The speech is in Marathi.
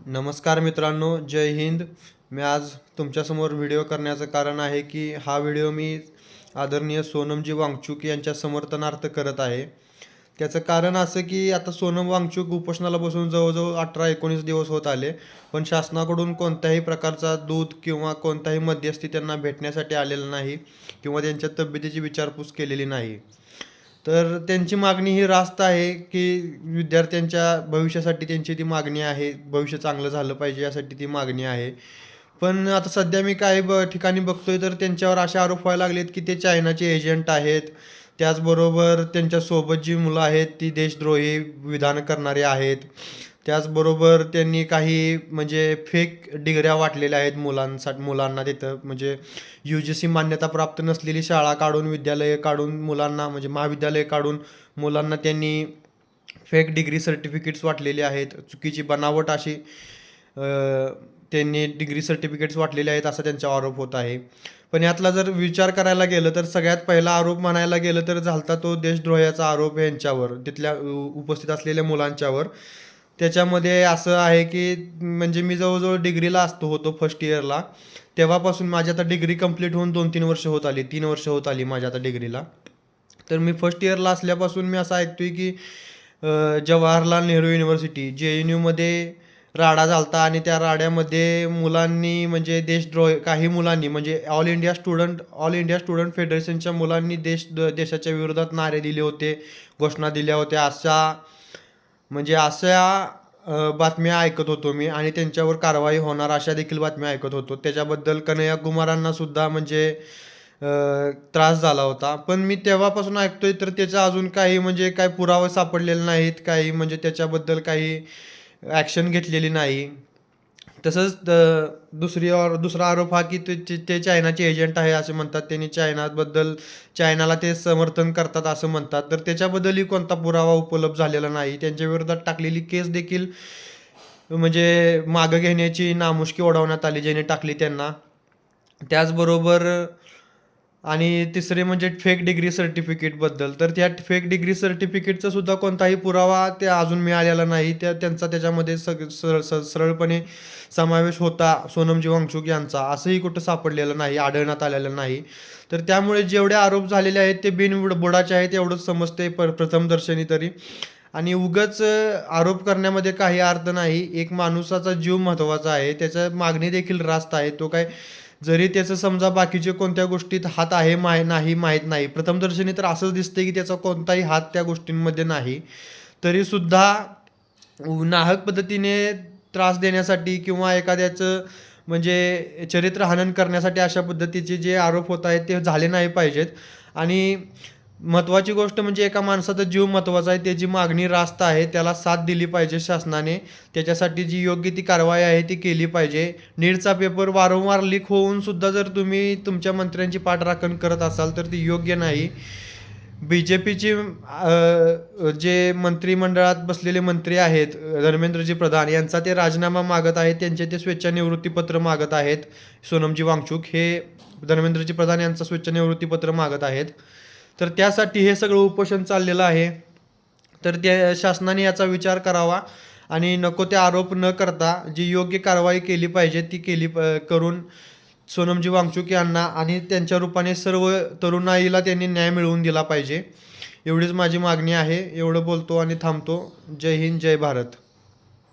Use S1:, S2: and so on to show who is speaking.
S1: नमस्कार मित्रांनो, जय हिंद. मी आज तुमच्यासमोर व्हिडिओ करण्याचं कारण आहे की हा व्हिडिओ मी आदरणीय सोनमजी वांगचुक यांच्या समर्थनार्थ करत आहे. त्याचं कारण असं की आता सोनम वांगचुक उपोषणाला बसून जवळजवळ 18-19 दिवस होत आले. पण शासनाकडून कोणत्याही प्रकारचा दूध किंवा कोणताही मध्यस्थी त्यांना भेटण्यासाठी आलेला नाही किंवा त्यांच्या तब्येतीची विचारपूस केलेली नाही. तर त्यांची मागणी ही रास्त आहे की विद्यार्थ्यांच्या भविष्यासाठी त्यांची ती मागणी आहे. भविष्य चांगलं झालं पाहिजे यासाठी ती मागणी आहे. पण आता सध्या मी काही ठिकाणी बघतोय तर त्यांच्यावर असे आरोप व्हायला लागलेत की ते चायनाचे एजंट आहेत. त्याचबरोबर त्यांच्यासोबत जी मुलं आहेत ती देशद्रोही विधान करणारी आहेत. त्याचबरोबर त्यांनी काही म्हणजे फेक डिग्र्या वाटलेल्या आहेत मुलांना तिथं म्हणजे UGC मान्यता प्राप्त नसलेली शाळा काढून, विद्यालये काढून मुलांना म्हणजे महाविद्यालये काढून मुलांना त्यांनी फेक डिग्री सर्टिफिकेट्स वाटलेली आहेत. चुकीची बनावट अशी त्यांनी डिग्री सर्टिफिकेट्स वाटलेले आहेत असा त्यांचा आरोप होत आहे. पण यातला जर विचार करायला गेलं तर सगळ्यात पहिला आरोप म्हणायला गेलं तर झालता तो देशद्रोहाचा आरोप यांच्यावर, तिथल्या उपस्थित असलेल्या मुलांच्यावर. त्याच्यामध्ये असं आहे की म्हणजे मी जवळजवळ डिग्रीला होतो फर्स्ट इयरला. तेव्हापासून माझी आता डिग्री कंप्लीट होऊन 2-3 वर्ष होत आली. 3 वर्ष होत आली माझ्या आता डिग्रीला. तर मी फर्स्ट इयरला असल्यापासून मी असं ऐकतोय की जवाहरलाल नेहरू युनिव्हर्सिटी JNUमध्ये राडा झालता आणि त्या राड्यामध्ये मुलांनी म्हणजे काही मुलांनी म्हणजे ऑल इंडिया स्टुडंट फेडरेशनच्या मुलांनी देशाच्या विरोधात नारे दिले होते, घोषणा दिल्या होत्या. अशा बातम्या ऐकत होतो मी आणि त्यांच्यावर कारवाई होणार अशा देखील बातम्या ऐकत होतो. त्याच्याबद्दल कन्हैया कुमारांना सुद्धा म्हणजे त्रास झाला होता. पण मी तेव्हापासून ऐकतोय तर त्याचा अजून काही म्हणजे काही पुरावे सापडलेले नाहीत. काही म्हणजे त्याच्याबद्दल काही ॲक्शन घेतलेली नाही. तसंच दुसरा आरोप हा की ते चायनाचे एजंट आहे असं म्हणतात. त्यांनी चायनाला ते समर्थन करतात असं म्हणतात. तर त्याच्याबद्दलही कोणता पुरावा उपलब्ध झालेला नाही. त्यांच्या विरोधात टाकलेली केस देखील म्हणजे मागं घेण्याची नामुष्की ओढवण्यात आली ज्याने टाकली त्यांना. त्याचबरोबर आणि तिसरे म्हणजे फेक डिग्री सर्टिफिकेटबद्दल. तर त्या फेक डिग्री सर्टिफिकेटचा सुद्धा कोणताही पुरावा ते अजून मिळालेला नाही. त्यांचा त्याच्यामध्ये सरळपणे समावेश होता सोनमजी वांगचुक यांचा असंही कुठं सापडलेलं नाही, आढळण्यात आलेलं नाही. तर त्यामुळे जेवढे आरोप झालेले आहेत ते बिनबुडाचे आहेत एवढंच समजते प्रथमदर्शनी तरी. आणि उगाच आरोप करण्यामध्ये काही अर्थ नाही. एक माणसाचा जीव महत्त्वाचा आहे. त्याच्या मागणी देखील रास्त आहे. तो काय जरी त्याचं समजा बाकीचे कोणत्या गोष्टीत हात आहे नाही माहीत नाही. प्रथमदर्शनी तर असंच दिसतंय की त्याचा कोणताही हात त्या गोष्टींमध्ये नाही. तरीसुद्धा नाहक पद्धतीने त्रास देण्यासाठी किंवा एखाद्याचं म्हणजे चरित्रहनन करण्यासाठी अशा पद्धतीचे जे आरोप होत आहेत ते झाले नाही पाहिजेत. आणि महत्त्वाची गोष्ट म्हणजे एका माणसाचा जीव महत्त्वाचा आहे. त्याची मागणी रास्त आहे. त्याला साथ दिली पाहिजे शासनाने. त्याच्यासाठी जी योग्य ती कारवाई आहे ती केली पाहिजे. नीटचा पेपर वारंवार लीक होऊन सुद्धा जर तुम्ही तुमच्या मंत्र्यांची पाठराखण करत असाल तर ती योग्य नाही. BJPचे जे मंत्रिमंडळात बसलेले मंत्री आहेत धर्मेंद्रजी प्रधान यांचा ते राजीनामा मागत आहेत. त्यांचे ते स्वेच्छानिवृत्तीपत्र मागत आहेत. सोनमजी वांगचुक हे धर्मेंद्रजी प्रधान यांचं स्वेच्छानिवृत्तीपत्र मागत आहेत. तर त्यासाठी हे सगळं उपोषण चाललेलं आहे. तर त्या शासनाने याचा विचार करावा आणि नको ते आरोप न करता जी योग्य कारवाई केली पाहिजे ती करून सोनमजी वांगचुक यांना आणि त्यांच्या रूपाने सर्व तरुणाईला त्यांनी न्याय मिळवून दिला पाहिजे. एवढीच माझी मागणी आहे. एवढं बोलतो आणि थांबतो. जय हिंद, जय भारत.